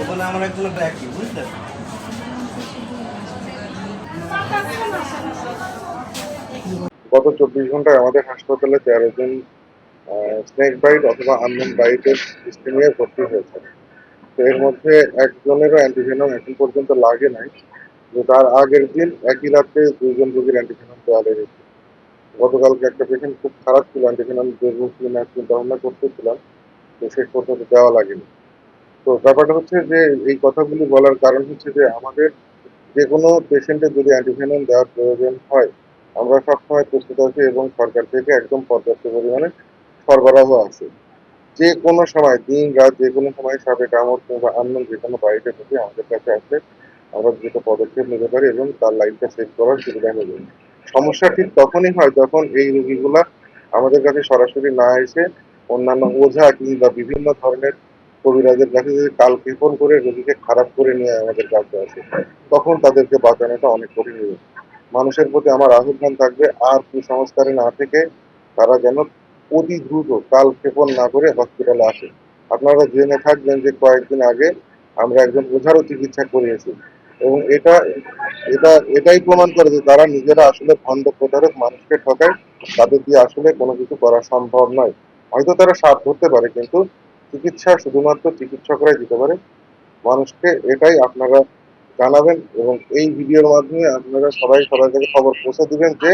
ওখানে আমার একজন ব্যাগ বুঝলেন। গত 24 ঘন্টায় আমাদের হাসপাতালে 13 জন স্নেক বাইট অথবা আননোন বাইটের হিস্ট্রি নিয়ে ভর্তি হয়েছে। তো এর মধ্যে একজনেরও অ্যান্টিভেনম এখন পর্যন্ত লাগে নাই। যে তার আগের দিন একই রাতে 2 জন রোগীর অ্যান্টিভেনম দেওয়া লেগেছে। গতকালকে একটা পেশেন্ট খুব খারাপ ছিল, অ্যান্টিভেনম দেবো কিনা চিন্তা ভাবনা করতেছিলাম, তো শেষ পর্যন্ত দেওয়া লাগেনি। তো ব্যাপারটা হচ্ছে যে এই কথাগুলি বলার কারণ হচ্ছে যে আমাদের যে কোনো পেশেন্টের যদি অ্যান্টিভেনম দেওয়ার প্রয়োজন হয়, আমরা সবসময় প্রস্তুত আছি এবং সরকার থেকে একদম পর্যাপ্ত পরিমাণে সরবরাহ আছে। যে কোনো সময় দিন রাত যে কোনো সময় সাপে কামড় কিংবা আননোন যে কোনো বাড়িতে ঢুকে আমাদের কাছে আসলে আমরা দ্রুত পদক্ষেপ নিতে পারি এবং তার লাইফটা সেভ করার সুবিধা হয়ে যাবে। সমস্যা ঠিক তখনই হয় যখন এই রোগীগুলা আমাদের কাছে সরাসরি না এসে অন্যান্য ওঝা কিংবা বিভিন্ন ধরনের কবিরাজের কাছে যদি কালক্ষেপণ করে রোগীকে খারাপ করে নিয়ে আমাদের কাছে আসে, তখন তাদেরকে বাঁচানোটা অনেক কঠিন হয়ে যায়। মানুষের প্রতি আমার আহ্বান থাকবে আর কুসংস্কারে না থেকে তারা যেন অতি দ্রুত কালক্ষেপণ না করে হসপিটালে আসে। আপনারা জেনে থাকবেন যে কয়েকদিন আগে আমরা একজন ওঝারও চিকিৎসা করিয়েছি এবং এটাই প্রমাণ করে যে তারা নিজেরা আসলে ভণ্ড প্রতারক, মানুষকে ঠকায়, তাদের দিয়ে আসলে কোনো কিছু করা সম্ভব নয়। হয়তো তারা সাপ ধরতে পারে কিন্তু চিকিৎসা শুধুমাত্র চিকিৎসকরাই দিতে পারে। মানুষকে এটাই আপনারা জানাবেন এবং এই ভিডিওর মাধ্যমে আপনারা সবাই সবার কাছে খবর পৌঁছে দিবেন যে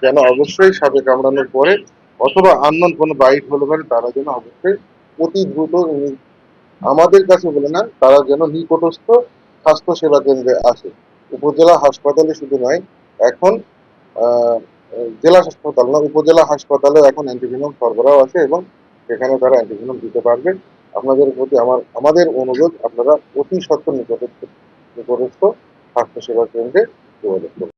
যেন অবশ্যই সাপে কামড়ানোর পরে অথবা আননোন কোনো বাইট হলে পারে তারা যেন অবশ্যই অতি দ্রুত আমাদের কাছে বলে না, তারা যেন নিকটস্থ স্বাস্থ্য সেবা কেন্দ্রে আসে। উপজেলা হাসপাতালে শুধু নয়, এখন আহ, জেলা হাসপাতাল না, উপজেলা হাসপাতালেও এখন অ্যান্টিভেনম সরবরাহ আছে এবং সেখানে তারা অ্যান্টিভেনম দিতে পারবে। আপনাদের প্রতি আমাদের অনুরোধ, আপনারা অতি সত্বর নিকটস্থ স্বাস্থ্য সেবা কেন্দ্রে যোগাযোগ করুন।